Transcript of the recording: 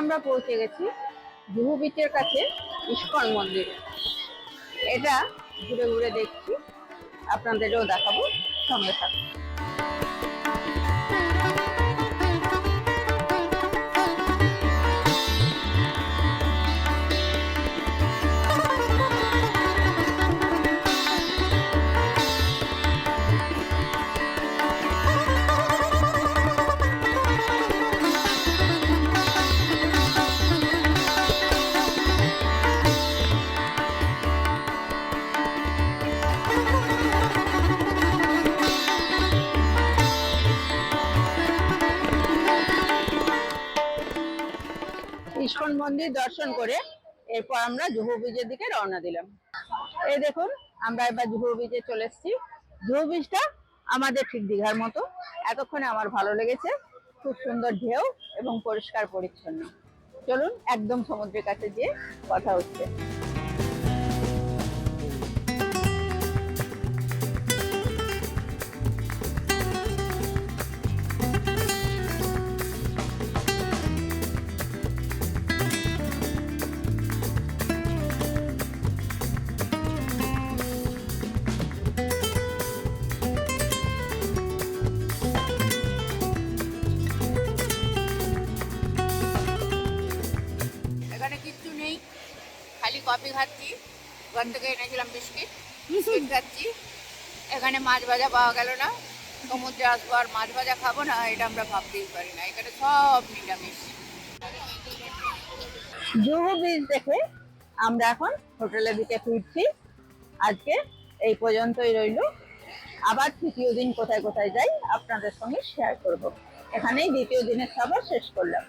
আমরা পৌঁছে গেছি জুহু বিচের কাছে ইস্কন মন্দির। এটা ঘুরে ঘুরে দেখছি, আপনাদেরও দেখাবো, সঙ্গে থাকুন। ইস্কন মন্দির দর্শন করে এরপর আমরা জুহু বিচের দিকে রওনা দিলাম। এই দেখুন, আমরা এবার জুহু বিচে চলে এসেছি। জুহু বিচটা আমাদের ঠিক দীঘার মতো। এতক্ষণে আমার ভালো লেগেছে, খুব সুন্দর ঢেউ এবং পরিষ্কার পরিচ্ছন্ন। চলুন একদম সমুদ্রের কাছে গিয়ে কথা হচ্ছে। এখানে কিচ্ছু নেই, খালি কফি খাচ্ছি। ওখান থেকে এনেছিলাম বিস্কিট খাচ্ছি। এখানে মাছ ভাজা পাওয়া গেল না। সমুদ্রে আসবো আর মাছ ভাজা খাবো না, এটা আমরা ভাবতেই পারি না। এখানে সব নিরামিষ। জুহু বিচ দেখে আমরা এখন হোটেলের দিকে ফিরছি। আজকে এই পর্যন্তই রইল। আবার তৃতীয় দিন কোথায় কোথায় যাই আপনাদের সঙ্গে শেয়ার করব। এখানেই দ্বিতীয় দিনের সফর শেষ করলাম।